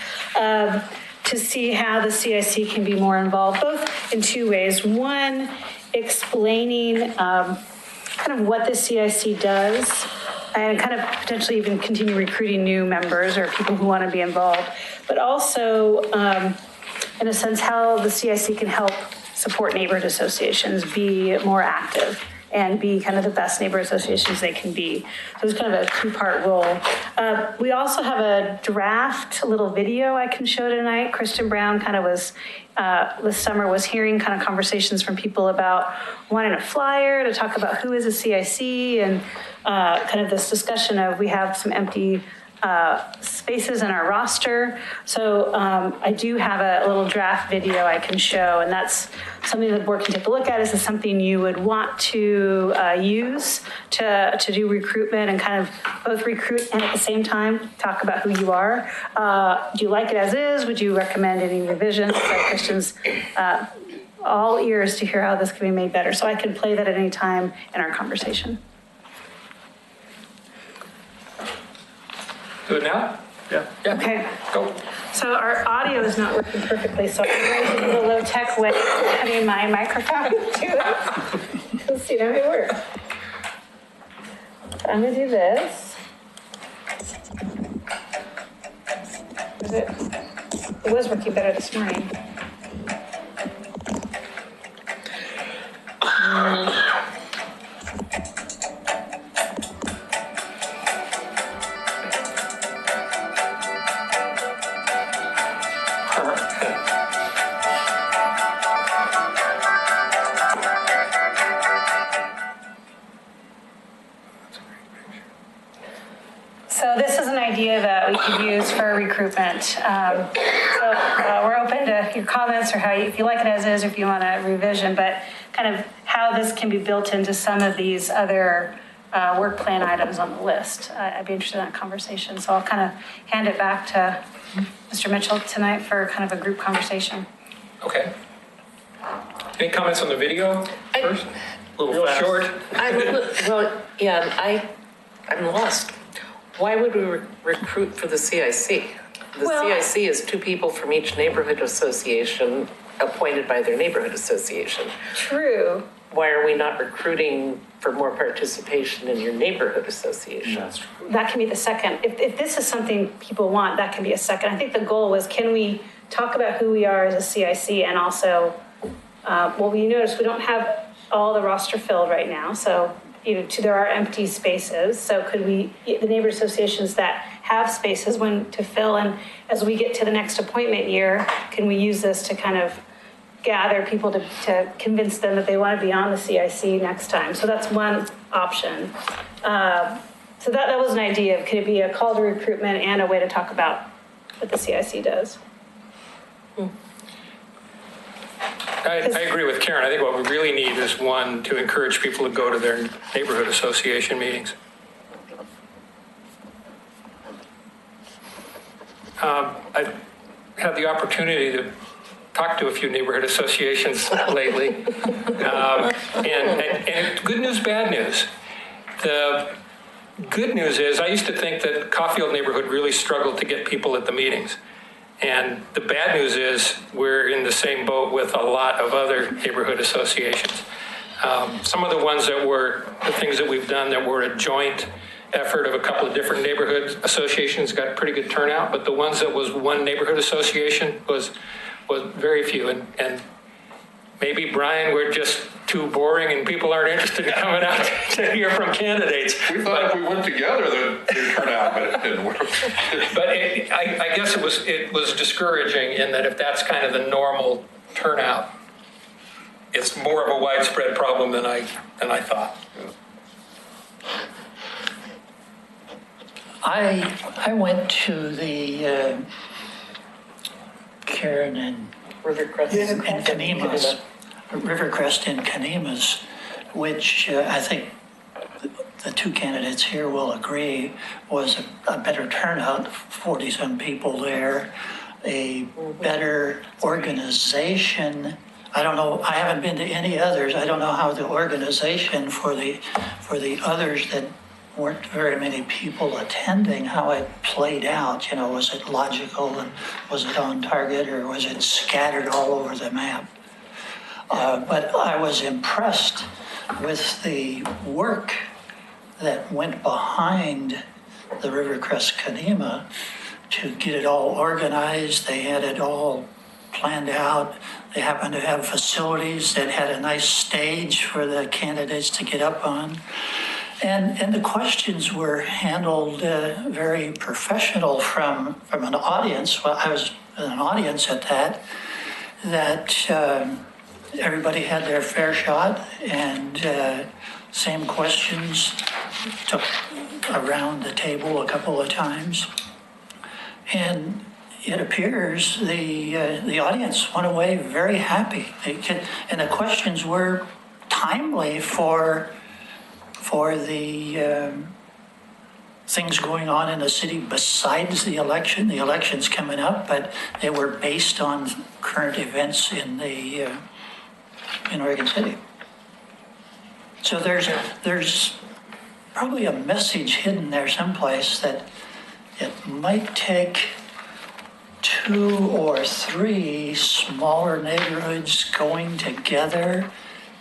H: To see how the CIC can be more involved, both in 2 ways. One, explaining kind of what the CIC does and kind of potentially even continue recruiting new members or people who want to be involved, but also, in a sense, how the CIC can help support neighborhood associations be more active and be kind of the best neighborhood associations they can be. So it's kind of a two-part role. We also have a draft little video I can show tonight. Kristen Brown kind of was, this summer was hearing kind of conversations from people about wanting a flyer to talk about who is a CIC and kind of this discussion of we have some empty spaces in our roster. So I do have a little draft video I can show, and that's something the board can take a look at. Is this something you would want to use to do recruitment and kind of both recruit and at the same time talk about who you are? Do you like it as is? Would you recommend any revisions? So Christian's all ears to hear how this can be made better. So I can play that at any time in our conversation.
B: Do it now?
C: Yeah.
H: Okay.
B: Go.
H: So our audio is not working perfectly, so I'm going to do a low-tech way of having my microphone do it. Let's see how it works. I'm going to do this. It was working better this morning. So this is an idea that we could use for recruitment. We're open to your comments or how if you like it as is, or if you want a revision, but kind of how this can be built into some of these other work plan items on the list. I'd be interested in that conversation. So I'll kind of hand it back to Mr. Mitchell tonight for kind of a group conversation.
B: Okay. Any comments on the video first? A little
C: fast.
B: short.
L: I'm lost. Why would we recruit for the CIC? The CIC is 2 people from each neighborhood association appointed by their neighborhood association.
H: True.
L: Why are we not recruiting for more participation in your neighborhood association?
B: That's true.
H: That can be the second. If this is something people want, that can be a second. I think the goal was, can we talk about who we are as a CIC and also, we noticed we don't have all the roster filled right now. So, there are empty spaces. So could we, the neighborhood associations that have spaces when to fill, and as we get to the next appointment year, can we use this to kind of gather people to convince them that they want to be on the CIC next time? So that's one option. So that was an idea of, could it be a call to recruitment and a way to talk about what the CIC does?
B: I agree with Karen. I think what we really need is one to encourage people to go to their neighborhood association meetings. I've had the opportunity to talk to a few neighborhood associations lately. And good news, bad news. The good news is I used to think that Caulfield neighborhood really struggled to get people at the meetings. And the bad news is we're in the same boat with a lot of other neighborhood associations. Some of the ones that were the things that we've done that were a joint effort of a couple of different neighborhood associations got pretty good turnout, but the ones that was one neighborhood association was very few. And maybe, Brian, we're just too boring and people aren't interested in coming out to hear from candidates.
D: We thought if we went together that they'd turn out, but it didn't work.
B: But I guess it was discouraging in that if that's kind of the normal turnout, it's more of a widespread problem than I thought.
J: I went to the Karen and
L: Rivercrest
J: and Kaneema's, Rivercrest and Kaneema's, which I think the 2 candidates here will agree was a better turnout, 40-some people there, a better organization. I don't know, I haven't been to any others. I don't know how the organization for the others that weren't very many people attending, how it played out. Was it logical and was it on target, or was it scattered all over the map? But I was impressed with the work that went behind the Rivercrest Kanema to get it all organized. They had it all planned out. They happened to have facilities that had a nice stage for the candidates to get up on. And the questions were handled very professional from an audience. Well, I was an audience at that everybody had their fair shot, and same questions took around the table a couple of times. And it appears the audience went away very happy. And the questions were timely for the things going on in the city besides the election. The election's coming up, but they were based on current events in Oregon City. So there's probably a message hidden there someplace that it might take 2 or 3 smaller neighborhoods going together,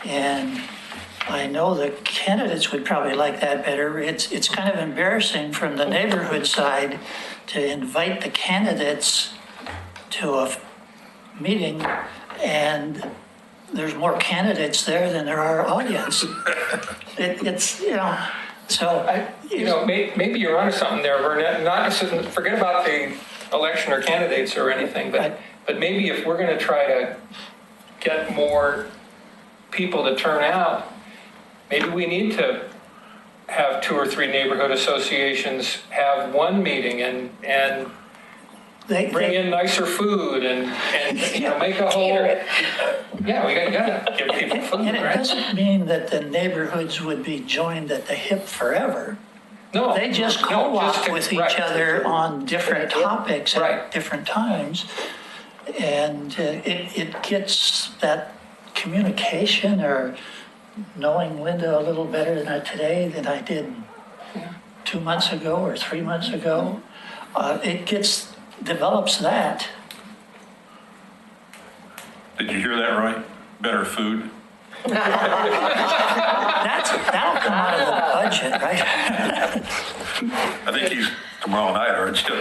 J: and I know the candidates would probably like that better. It's kind of embarrassing from the neighborhood side to invite the candidates to a meeting and there's more candidates there than there are audience. It's, you know, so.
B: Maybe you're onto something there, Vernette. Not necessarily, forget about the election or candidates or anything, but maybe if we're going to try to get more people to turn out, maybe we need to have 2 or 3 neighborhood associations have one meeting and bring in nicer food and make a whole. Yeah, we gotta give people food,
J: And it
B: right?
J: doesn't mean that the neighborhoods would be joined at the hip forever.
B: No,
J: They just co-op with each other on different topics at different times. And it gets that communication or knowing Linda a little better today than I did 2 months ago or 3 months ago. It develops that.
D: Did you hear that right? Better food?
J: That'll come out of the budget, right?
D: I think he's tomorrow night, aren't you?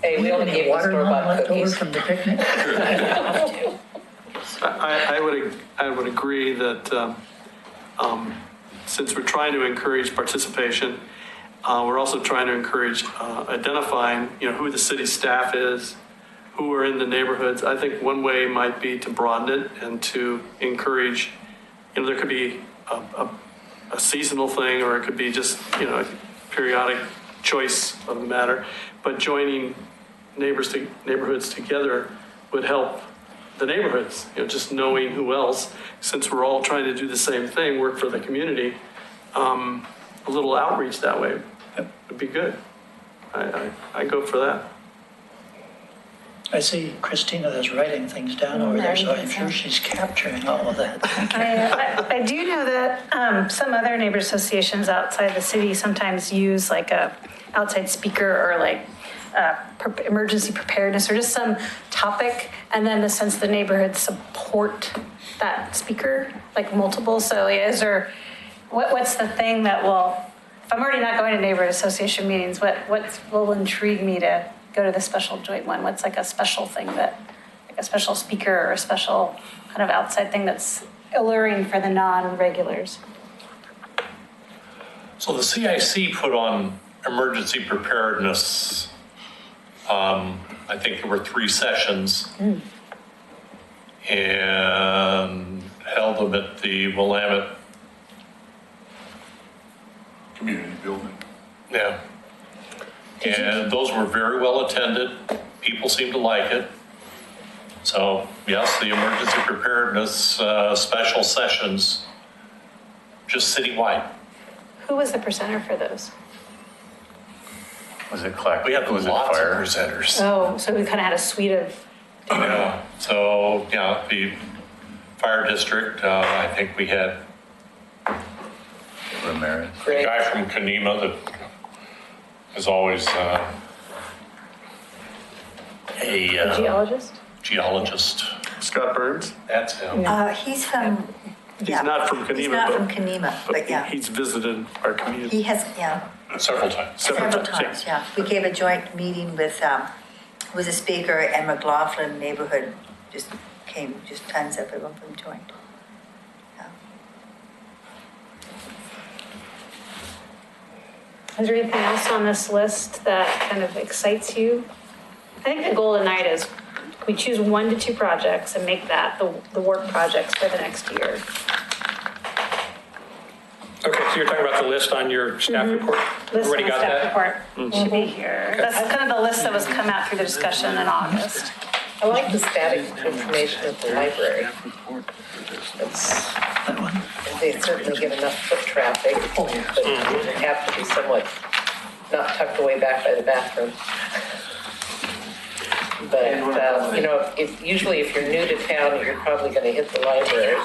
L: Hey, we only gave you store-bought
J: left over
L: cookies.
J: from the picnic?
C: I would agree that since we're trying to encourage participation, we're also trying to encourage identifying, who the city staff is, who are in the neighborhoods. I think one way might be to broaden it and to encourage, there could be a seasonal thing, or it could be just, a periodic choice of the matter. But joining neighborhoods together would help the neighborhoods, just knowing who else, since we're all trying to do the same thing, work for the community. A little outreach that way would be good. I go for that.
J: I see Christina is writing things down over there, so I'm sure she's capturing all of that.
H: I do know that some other neighbor associations outside the city sometimes use like a outside speaker or like emergency preparedness or just some topic, and then the sense the neighborhood support that speaker, like multiple. So is there, what's the thing that will, if I'm already not going to neighborhood association meetings, what will intrigue me to go to the special joint one? What's like a special thing that, like a special speaker or a special kind of outside thing that's alluring for the non-regulars?
M: So the CIC put on emergency preparedness. I think there were 3 sessions and held them at the Willamette
D: Community building.
M: Yeah. And those were very well attended. People seemed to like it. So yes, the emergency preparedness special sessions, just citywide.
H: Who was the presenter for those?
M: Was it Clark? We had lots of presenters.
H: Oh, so we kind of had a suite of.
M: Yeah. So the fire district. I think we had
L: Ramirez.
M: a guy from Kanema that is always a
H: geologist?
M: Geologist.
C: Scott Burns?
M: That's him.
K: He's from
C: He's not from Kenema.
K: He's not from Kenema, but yeah.
C: He's visited our community.
K: He has, yeah.
M: Several times.
K: Several times, yeah. We gave a joint meeting with, was a speaker, and McLaughlin neighborhood just came, just tons of everyone from joint. Yeah.
H: Is there anything else on this list that kind of excites you? I think the goal tonight is we choose 1 to 2 projects and make that the work projects for the next year.
B: Okay, so you're talking about the list on your staff report?
H: List
B: Already
H: on the
B: got
H: staff
B: that?
H: report should be here. That's kind of the list that was come out through the discussion in August.
L: I like the static information at the library. They certainly get enough foot traffic, but they have to be somewhat not tucked away back by the bathroom. But, usually if you're new to town, you're probably going to hit the library.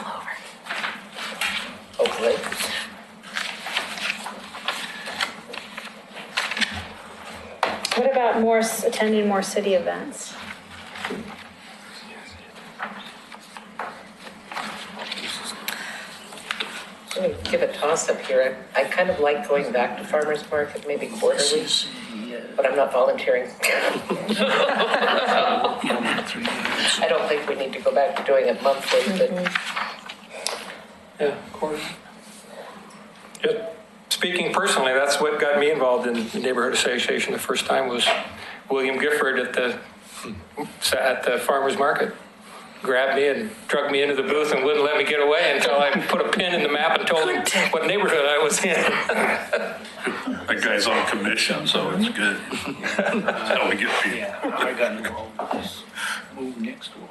L: Hopefully.
H: What about attending more city events?
L: I'm going to give a toss-up here. I kind of like going back to farmer's market, maybe quarterly, but I'm not volunteering. I don't think we need to go back to doing it monthly, but...
B: Yeah, of course. Just speaking personally, that's what got me involved in the neighborhood association the first time was William Gifford at the farmer's market. Grabbed me and drugged me into the booth and wouldn't let me get away until I put a pin in the map and told him what neighborhood I was in.
D: That guy's on commission, so it's good. That's how we get people.
F: I got involved with this move next door.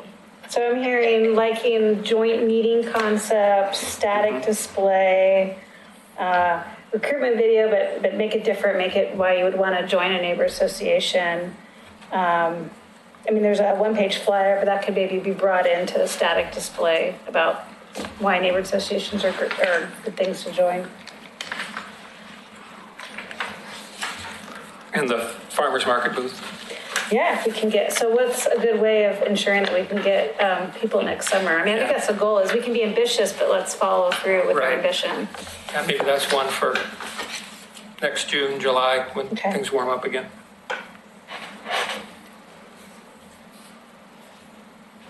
H: So I'm hearing liking joint meeting concepts, static display, recruitment video, but make it different, make it why you would want to join a neighbor association. There's a one-page flyer, but that could maybe be brought into the static display about why neighborhood associations are good things to join.
B: And the farmer's market booth.
H: Yeah, if we can so what's a good way of ensuring that we can get people next summer? I think that's the goal is we can be ambitious, but let's follow through with our ambition.
B: Yeah, maybe that's one for next June, July, when things warm up again.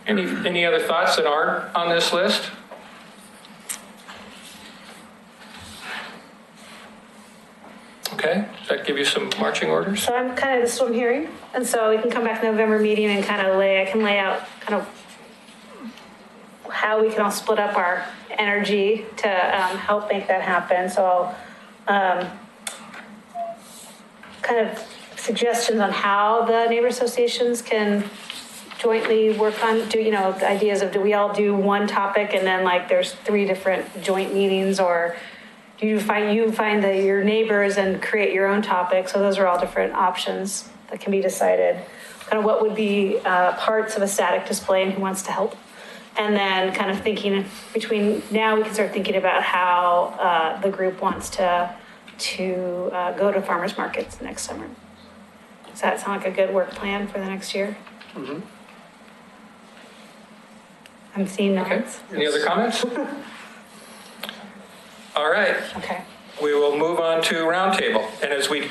B: Any other thoughts that aren't on this list? Okay, does that give you some marching orders?
H: So this is what I'm hearing. And so we can come back November meeting and I can lay out kind of how we can all split up our energy to help make that happen. So I'll kind of suggestions on how the neighbor associations can jointly work on, the ideas of do we all do one topic and then there's 3 different joint meetings, or do you find that your neighbors and create your own topic? So those are all different options that can be decided. Kind of what would be parts of a static display and who wants to help. And then kind of thinking between now, we can start thinking about how the group wants to go to farmers markets next summer. Does that sound like a good work plan for the next year?
B: Mm-hmm.
H: I'm seeing nods.
B: Any other comments? All right.
H: Okay.
B: We will move on to roundtable. And as we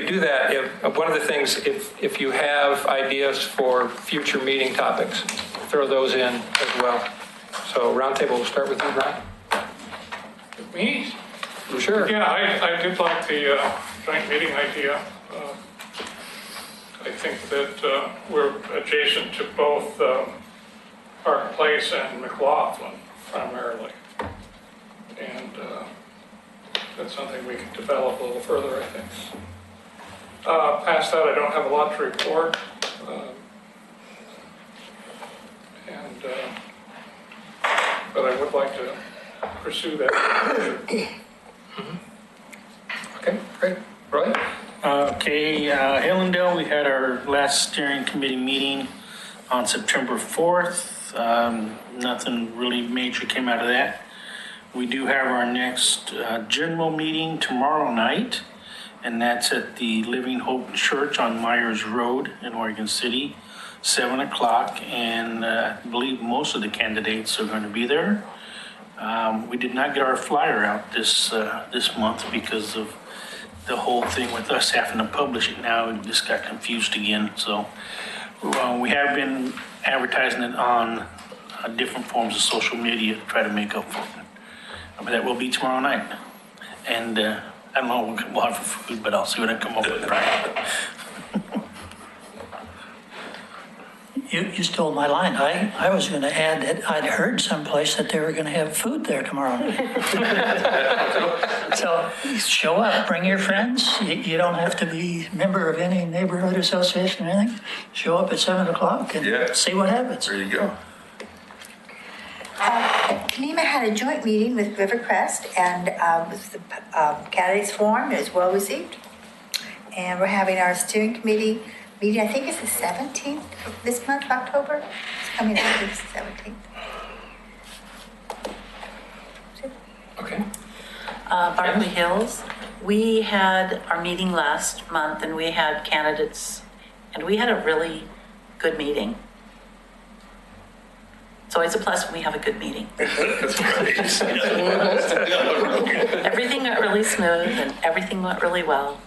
B: do that, one of the things, if you have ideas for future meeting topics, throw those in as well. So roundtable, we'll start with you, Brian.
I: Me?
B: Sure.
I: Yeah, I did like the joint meeting idea. I think that we're adjacent to both Park Place and McLaughlin primarily. And that's something we could develop a little further, I think. Past that, I don't have a lot to report. But I would like to pursue that.
B: Okay, great. Roy?
F: Hillendale, we had our last steering committee meeting on September 4th. Nothing really major came out of that. We do have our next general meeting tomorrow night, and that's at the Living Hope Church on Myers Road in Oregon City, 7 o'clock, and I believe most of the candidates are going to be there. We did not get our flyer out this month because of the whole thing with us having to publish it now. We just got confused again. So we have been advertising it on different forms of social media to try to make up for it. But that will be tomorrow night. And I don't know what we'll have for food, but I'll see what I come up with.
J: You stole my line. I was going to add that I'd heard someplace that they were going to have food there tomorrow night. So show up, bring your friends. You don't have to be a member of any neighborhood association or anything. Show up at 7 o'clock and see what happens.
D: There you go.
K: Kenema had a joint meeting with Rivercrest and with the candidates forum. It was well received. And we're having our steering committee meeting, I think it's the 17th of this month, October. It's coming out, it's the 17th.
B: Okay.
N: Barkley Hills, we had our meeting last month and we had candidates and we had a really good meeting. It's always a plus when we have a good meeting.
D: That's right.
N: Everything went really smooth and everything went really well.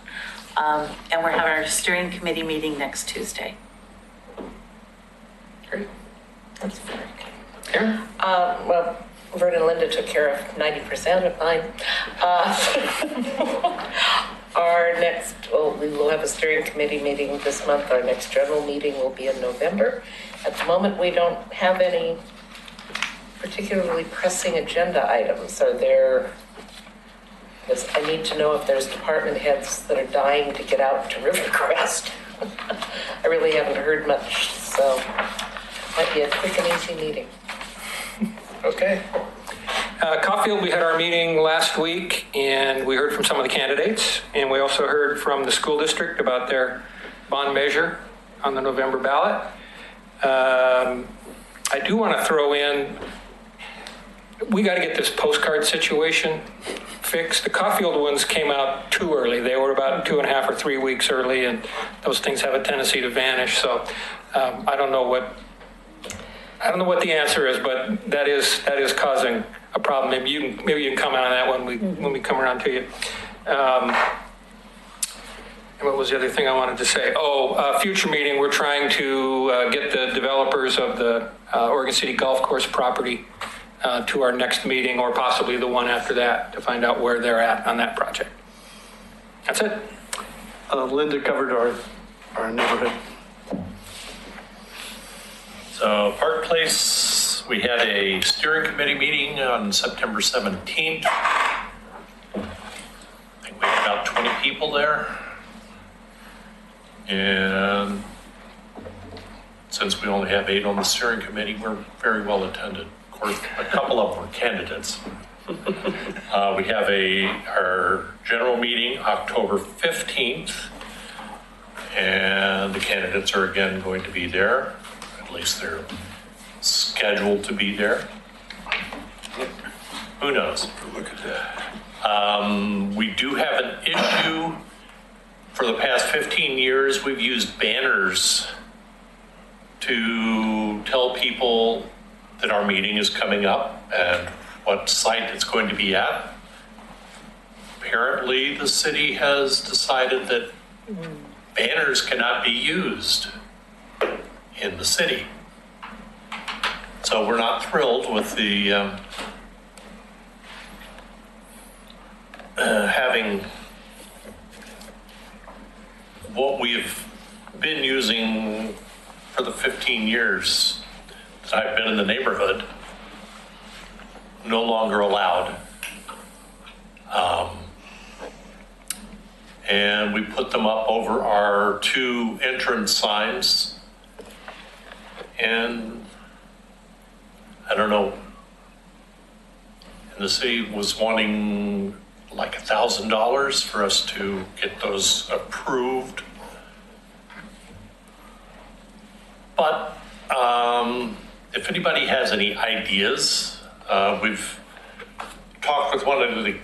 N: And we're having our steering committee meeting next Tuesday.
B: Great.
L: That's fair.
B: Karen?
L: Well, Vern and Linda took care of 90% of mine. We will have a steering committee meeting this month. Our next general meeting will be in November. At the moment, we don't have any particularly pressing agenda items. I need to know if there's department heads that are dying to get out to Rivercrest. I really haven't heard much, so might be a quick and easy meeting.
B: Okay. Caulfield, we had our meeting last week and we heard from some of the candidates and we also heard from the school district about their bond measure on the November ballot. I do want to throw in, we got to get this postcard situation fixed. The Caulfield ones came out too early. They were about 2.5 or 3 weeks early and those things have a tendency to vanish. So I don't know what the answer is, but that is causing a problem. Maybe you can comment on that when we come around to you. And what was the other thing I wanted to say? Future meeting, we're trying to get the developers of the Oregon City Golf Course property to our next meeting or possibly the one after that to find out where they're at on that project. That's it.
C: Linda covered our neighborhood.
M: So Park Place, we had a steering committee meeting on September 17th. I think we had about 20 people there. And since we only have 8 on the steering committee, we're very well attended. Of course, a couple of them were candidates. We have our general meeting October 15th. And the candidates are again going to be there. At least they're scheduled to be there. Who knows?
D: Look at that.
M: We do have an issue. For the past 15 years, we've used banners to tell people that our meeting is coming up and what site it's going to be at. Apparently, the city has decided that banners cannot be used in the city. So we're not thrilled with the having what we've been using for the 15 years that I've been in the neighborhood no longer allowed. And we put them up over our 2 entrance signs. And I don't know, and the city was wanting like $1,000 for us to get those approved. But if anybody has any ideas, we've talked with one of the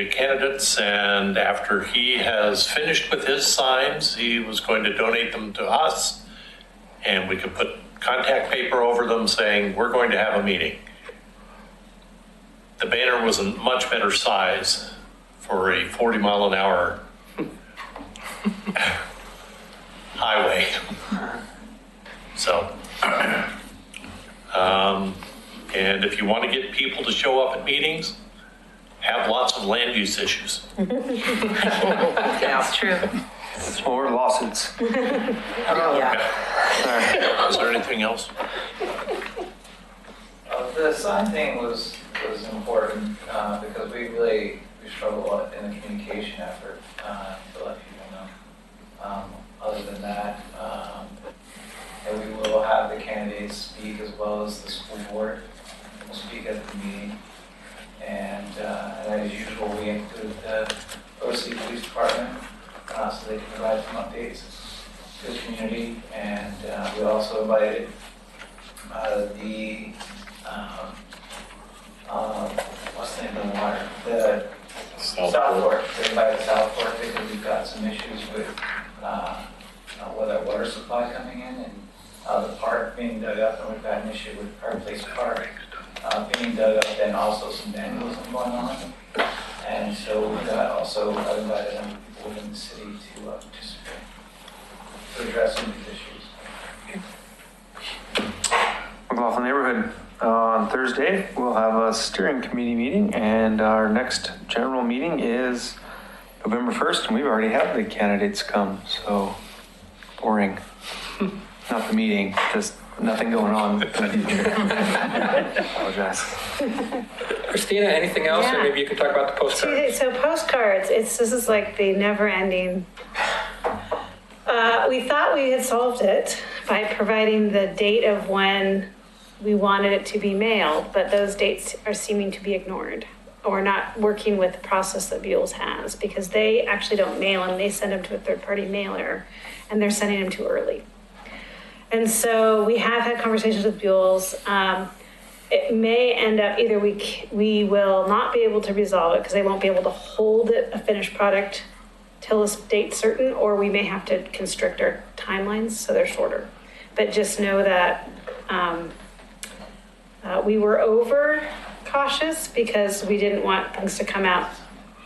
M: candidates, and after he has finished with his signs, he was going to donate them to us, and we could put contact paper over them saying, we're going to have a meeting. the banner was a much better size for a 40 mile an hour highway. So, and if you want to get people to show up at meetings, have lots of land use issues.
L: That's true.
O: Or lawsuits.
L: Yeah.
M: Sorry. Is there anything else?
P: The sign thing was important because we struggle a lot in the communication effort to let people know. Other than that, and we will have the candidates speak as well as the school board will speak at the meeting. And as usual, we include the OC Police Department so they can provide some updates to the community. And we also invited the what's the name of the water? The Southport. We invited Southport because we've got some issues with with our water supply coming in and the park being dug up, and we've got an issue with Park Place Park being dug up, and also some vandalism going on. And so we've got also invited people within the city to participate to address some of these issues.
O: McLaughlin Neighborhood. On Thursday, we'll have a steering committee meeting, and our next general meeting is November 1st, and we've already had the candidates come, so boring. Not the meeting, just nothing going on in the future. Apologize.
B: Christina, anything else?
H: Yeah.
B: Or maybe you can talk about the postcards.
H: So postcards, this is like the never ending. We thought we had solved it by providing the date of when we wanted it to be mailed, but those dates are seeming to be ignored or not working with the process that Buell's has, because they actually don't mail them. They send them to a third-party mailer, and they're sending them too early. And so we have had conversations with Buell's. It may end up either we will not be able to resolve it because they won't be able to hold it, a finished product till a date certain, or we may have to constrict our timelines so they're shorter. But just know that we were over cautious because we didn't want things to come out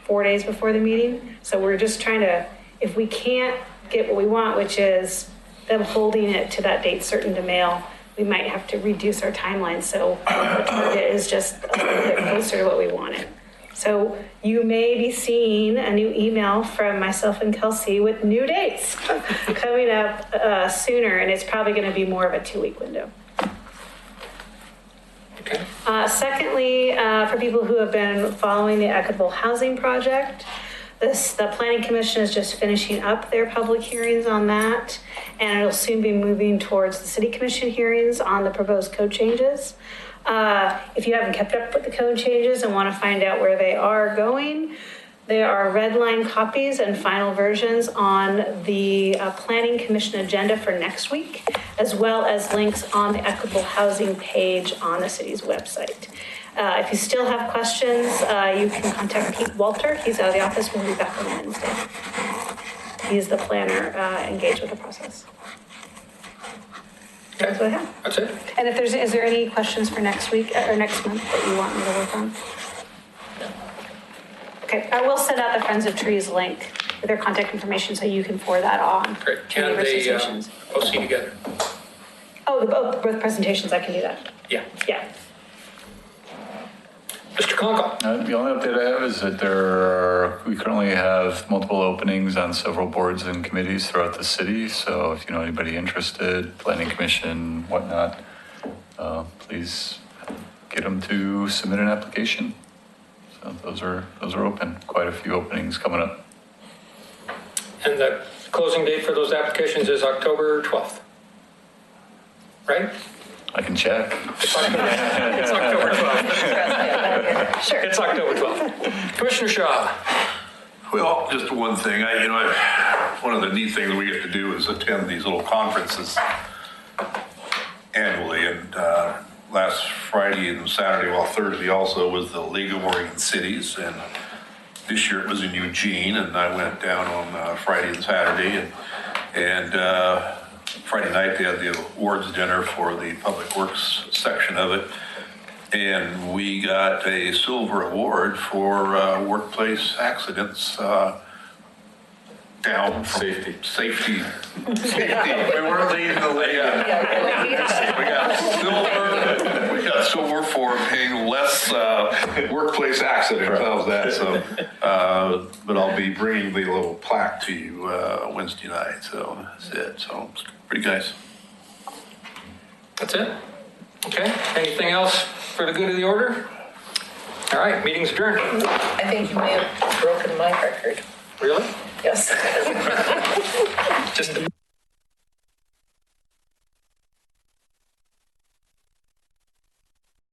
H: 4 days before the meeting. So we're just trying to, if we can't get what we want, which is them holding it to that date certain to mail, we might have to reduce our timeline. So the target is just a little bit closer to what we wanted. So you may be seeing a new email from myself and Kelsey with new dates coming up sooner, and it's probably going to be more of a 2-week window.
B: Okay.
H: Secondly, for people who have been following the Equitable Housing Project, the Planning Commission is just finishing up their public hearings on that, and it'll soon be moving towards the City Commission hearings on the proposed code changes. If you haven't kept up with the code changes and want to find out where they are going, there are red line copies and final versions on the Planning Commission agenda for next week, as well as links on the Equitable Housing page on the city's website. If you still have questions, you can contact Pete Walter. He's out of the office. We'll be back on Wednesday. He's the planner engaged with the process. That's what I have.
B: That's it.
H: And if is there any questions for next week or next month that you want me to work on? Okay, I will send out the Friends of Trees link with their contact information so you can forward that on.
B: Great.
H: to
B: Can
H: neighbor
B: they
H: associations.
B: both see together?
H: Both presentations, I can do that.
B: Yeah.
H: Yeah.
B: Mr. Conkle.
Q: The only update I have is that we currently have multiple openings on several boards and committees throughout the city. So if you know anybody interested, Planning Commission, whatnot, please get them to submit an application. So those are open. Quite a few openings coming up.
B: And the closing date for those applications is October 12th, right?
Q: I can check.
B: It's October 12th.
H: Sure.
B: It's October 12th. Commissioner Shaw.
D: Well, just one thing. One of the neat things we get to do is attend these little conferences annually. And last Friday and Saturday, Thursday also, was the League of Oregon Cities. And this year it was in Eugene. And I went down on Friday and Saturday. And Friday night they had the awards dinner for the Public Works section of it. And we got a silver award for workplace accidents down from safety. We weren't leading the way. We got silver for paying less workplace accidents. How's that? So, but I'll be bringing the little plaque to you Wednesday night. So that's it. So it's pretty nice.
B: That's it? Okay, anything else for the good of the order? All right, meeting's adjourned.
L: I think you may have broken my record.
B: Really?
L: Yes.
B: Just